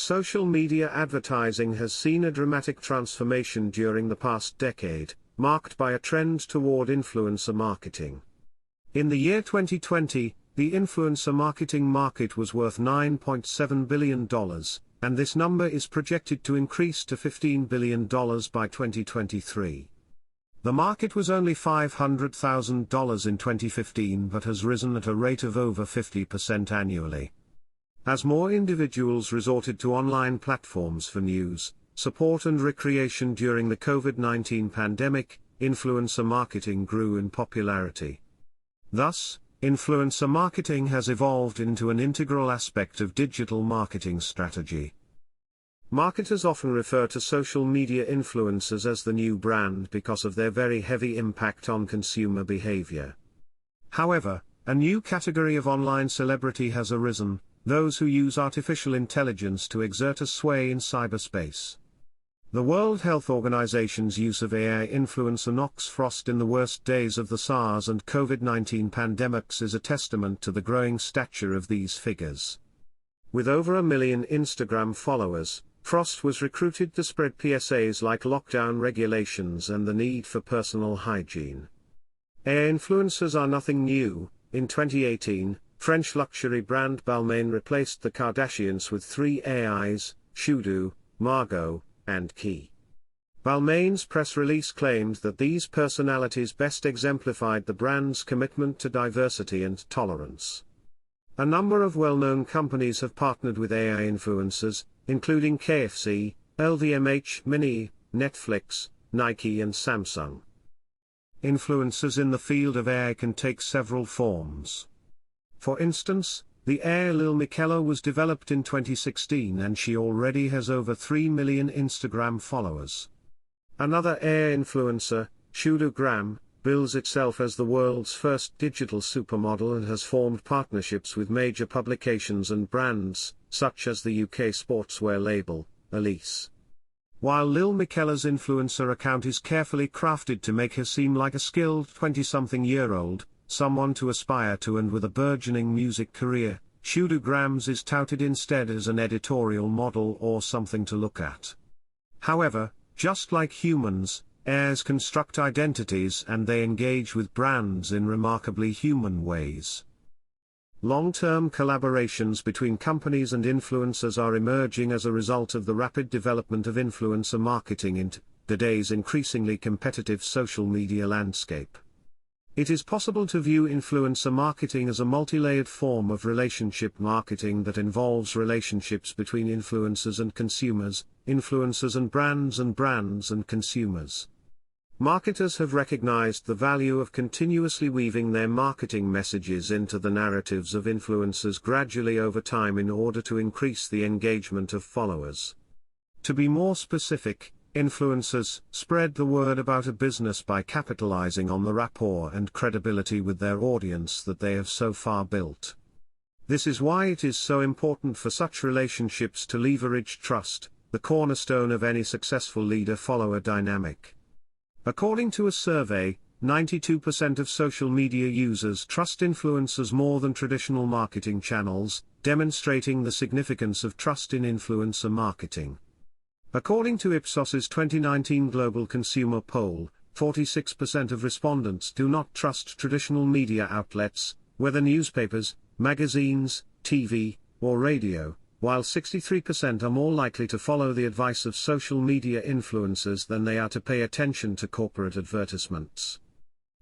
Social media advertising has seen a dramatic transformation during the past decade, marked by a trend toward influencer marketing. In the year 2020, the influencer marketing market was worth $9.7 billion, and this number is projected to increase to $15 billion by 2023. The market was only $500,000 in 2015 but has risen at a rate of over 50% annually. As more individuals resorted to online platforms for news, support and recreation during the COVID-19 pandemic, influencer marketing grew in popularity. Thus, influencer marketing has evolved into an integral aspect of digital marketing strategy. Marketers often refer to social media influencers as the new brand because of their very heavy impact on consumer behavior. However, a new category of online celebrity has arisen: those who use artificial intelligence to exert a sway in cyberspace. The World Health Organization's use of AI influencer knocks frost in the worst days of the SARS and COVID-19 pandemics is a testament to the growing stature of these figures. With over 1 million Instagram followers, Frost was recruited to spread PSAs like lockdown regulations and the need for personal hygiene. AI influencers are nothing new. In 2018, French luxury brand Balmain replaced the Kardashians with 3 AIs, Shudu, Margot, and Key. Balmain's press release claimed that these personalities best exemplified the brand's commitment to diversity and tolerance. A number of well-known companies have partnered with AI influencers, including KFC, LVMH, Mini, Netflix, Nike and Samsung. Influencers in the field of AI can take several forms. For instance, the AI Lil Miquela was developed in 2016 and she already has over 3 million Instagram followers. Another AI influencer, Shudu Graham, bills itself as the world's first digital supermodel and has formed partnerships with major publications and brands, such as the UK sportswear label, Elise. While Lil Miquela's influencer account is carefully crafted to make her seem like a skilled 20-something-year-old, someone to aspire to and with a burgeoning music career, Shudu Graham's is touted instead as an editorial model or something to look at. However, just like humans, AIs construct identities and they engage with brands in remarkably human ways. Long-term collaborations between companies and influencers are emerging as a result of the rapid development of influencer marketing in today's increasingly competitive social media landscape. It is possible to view influencer marketing as a multi-layered form of relationship marketing that involves relationships between influencers and consumers, influencers and brands and consumers. Marketers have recognized the value of continuously weaving their marketing messages into the narratives of influencers gradually over time in order to increase the engagement of followers. To be more specific, influencers spread the word about a business by capitalizing on the rapport and credibility with their audience that they have so far built. This is why it is so important for such relationships to leverage trust, the cornerstone of any successful leader-follower dynamic. According to a survey, 92% of social media users trust influencers more than traditional marketing channels, demonstrating the significance of trust in influencer marketing. According to Ipsos's 2019 Global Consumer Poll, 46% of respondents do not trust traditional media outlets, whether newspapers, magazines, TV, or radio, while 63% are more likely to follow the advice of social media influencers than they are to pay attention to corporate advertisements.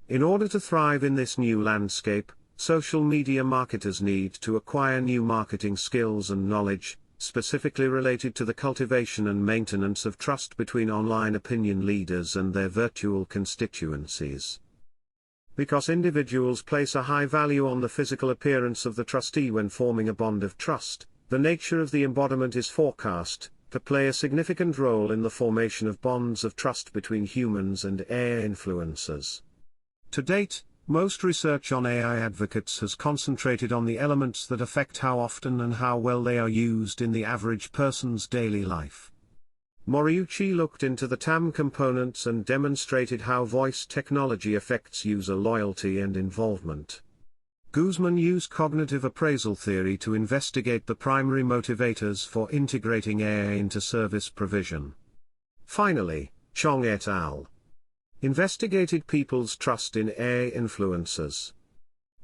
In order to thrive in this new landscape, social media marketers need to acquire new marketing skills and knowledge, specifically related to the cultivation and maintenance of trust between online opinion leaders and their virtual constituencies. Because individuals place a high value on the physical appearance of the trustee when forming a bond of trust, the nature of the embodiment is forecast to play a significant role in the formation of bonds of trust between humans and AI influencers. To date, most research on AI advocates has concentrated on the elements that affect how often and how well they are used in the average person's daily life. Moriuchi looked into the TAM components and demonstrated how voice technology affects user loyalty and involvement. Guzman used cognitive appraisal theory to investigate the primary motivators for integrating AI into service provision. Finally, Chong et al. Investigated people's trust in AI influencers.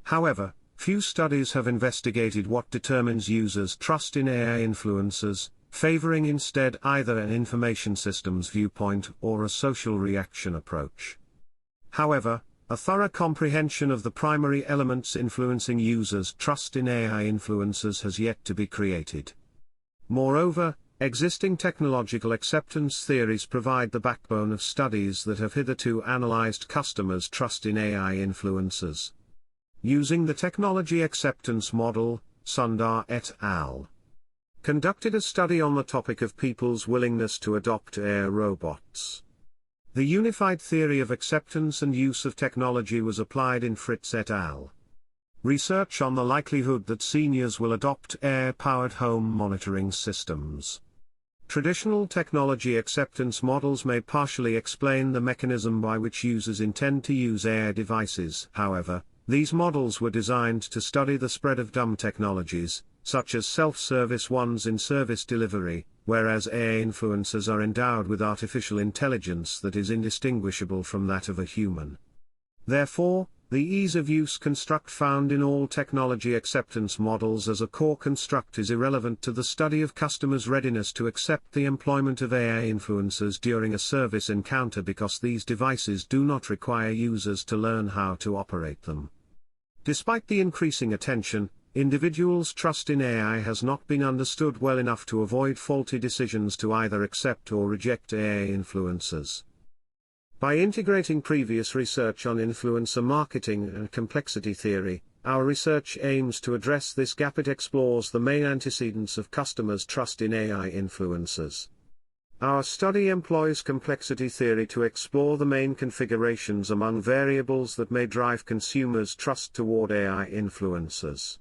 However, few studies have investigated what determines users' trust in AI influencers, favoring instead either an information systems viewpoint or a social reaction approach. However, a thorough comprehension of the primary elements influencing users' trust in AI influencers has yet to be created. Moreover, existing technological acceptance theories provide the backbone of studies that have hitherto analyzed customers' trust in AI influencers. Using the technology acceptance model, Sundar et al. Conducted a study on the topic of people's willingness to adopt AI robots. The unified theory of acceptance and use of technology was applied in Fritz et al. Research on the likelihood that seniors will adopt AI-powered home monitoring systems. Traditional technology acceptance models may partially explain the mechanism by which users intend to use AI devices. However, these models were designed to study the spread of dumb technologies, such as self-service ones in service delivery, whereas AI influencers are endowed with artificial intelligence that is indistinguishable from that of a human. Therefore, the ease-of-use construct found in all technology acceptance models as a core construct is irrelevant to the study of customers' readiness to accept the employment of AI influencers during a service encounter because these devices do not require users to learn how to operate them. Despite the increasing attention, individuals' trust in AI has not been understood well enough to avoid faulty decisions to either accept or reject AI influencers. By integrating previous research on influencer marketing and complexity theory, our research aims to address this gap. It explores the main antecedents of customers' trust in AI influencers. Our study employs complexity theory to explore the main configurations among variables that may drive consumers' trust toward AI influencers.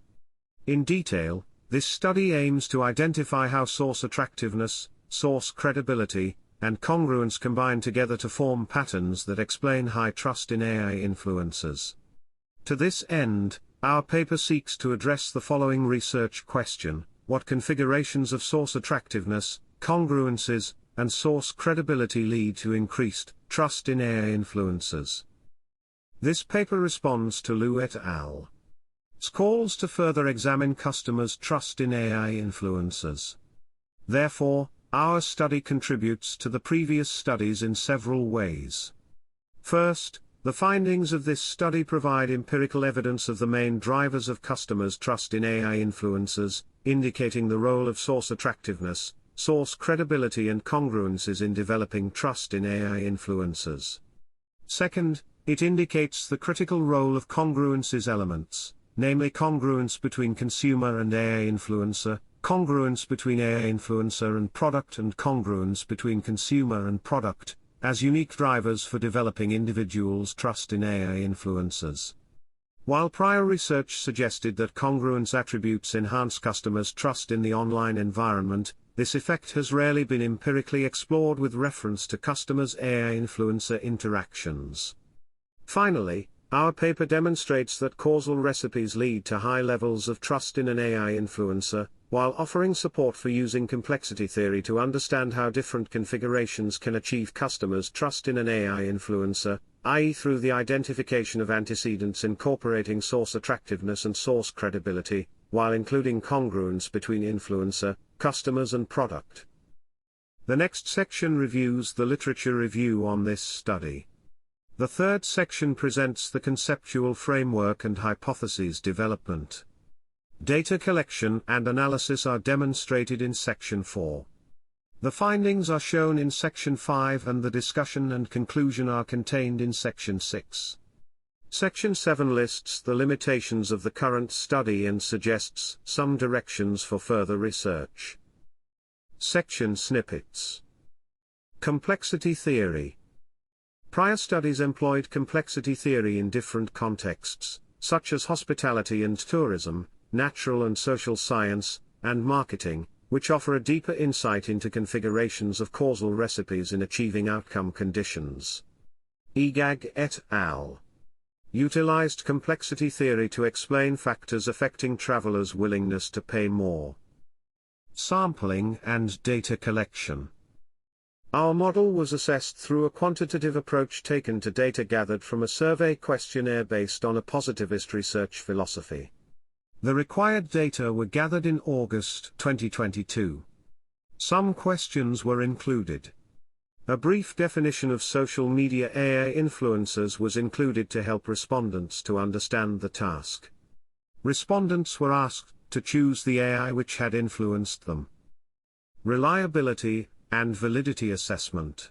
In detail, this study aims to identify how source attractiveness, source credibility, and congruence combine together to form patterns that explain high trust in AI influencers. To this end, our paper seeks to address the following research question: what configurations of source attractiveness, congruences, and source credibility lead to increased trust in AI influencers? This paper responds to Liu et al.'s calls to further examine customers' trust in AI influencers. Therefore, our study contributes to the previous studies in several ways. First, the findings of this study provide empirical evidence of the main drivers of customers' trust in AI influencers, indicating the role of source attractiveness, source credibility and congruences in developing trust in AI influencers. Second, it indicates the critical role of congruences elements, namely congruence between consumer and AI influencer, congruence between AI influencer and product, and congruence between consumer and product, as unique drivers for developing individuals' trust in AI influencers. While prior research suggested that congruence attributes enhance customers' trust in the online environment, this effect has rarely been empirically explored with reference to customers' AI influencer interactions. Finally, our paper demonstrates that causal recipes lead to high levels of trust in an AI influencer, while offering support for using complexity theory to understand how different configurations can achieve customers' trust in an AI influencer, i.e. through the identification of antecedents incorporating source attractiveness and source credibility, while including congruence between influencer, customers and product. The next section reviews the literature review on this study. The third section presents the conceptual framework and hypotheses development. Data collection and analysis are demonstrated in Section 4. The findings are shown in Section 5 and the discussion and conclusion are contained in Section 6. Section 7 lists the limitations of the current study and suggests some directions for further research. Section Snippets. Complexity theory. Prior studies employed complexity theory in different contexts, such as hospitality and tourism, natural and social science, and marketing, which offer a deeper insight into configurations of causal recipes in achieving outcome conditions. Egag et al. utilized complexity theory to explain factors affecting travelers' willingness to pay more. Sampling and data collection. Our model was assessed through a quantitative approach taken to data gathered from a survey questionnaire based on a positivist research philosophy. The required data were gathered in August 2022. Some questions were included. A brief definition of social media AI influencers was included to help respondents to understand the task. Respondents were asked to choose the AI which had influenced them. Reliability and validity assessment.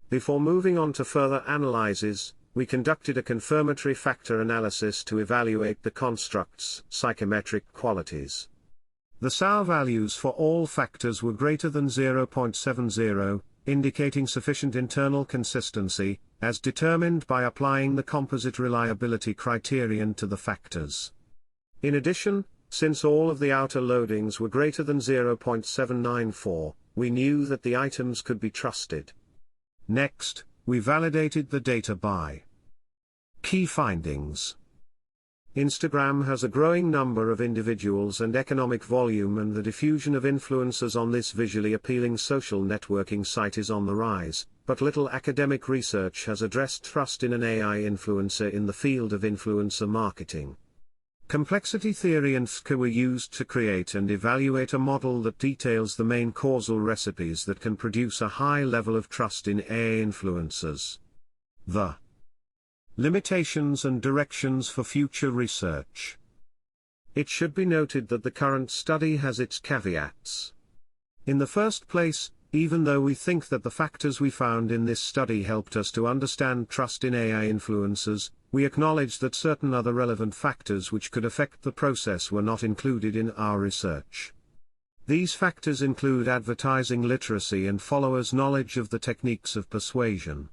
Before moving on to further analyses, we conducted a confirmatory factor analysis to evaluate the construct's psychometric qualities. The SAO values for all factors were greater than 0.70, indicating sufficient internal consistency, as determined by applying the composite reliability criterion to the factors. In addition, since all of the outer loadings were greater than 0.794, we knew that the items could be trusted. Next, we validated the data by key findings. Instagram has a growing number of individuals and economic volume, and the diffusion of influencers on this visually appealing social networking site is on the rise, but little academic research has addressed trust in an AI influencer in the field of influencer marketing. Complexity theory and FK were used to create and evaluate a model that details the main causal recipes that can produce a high level of trust in AI influencers. The limitations and directions for future research. It should be noted that the current study has its caveats. In the first place, even though we think that the factors we found in this study helped us to understand trust in AI influencers, we acknowledge that certain other relevant factors which could affect the process were not included in our research. These factors include advertising literacy and followers' knowledge of the techniques of persuasion.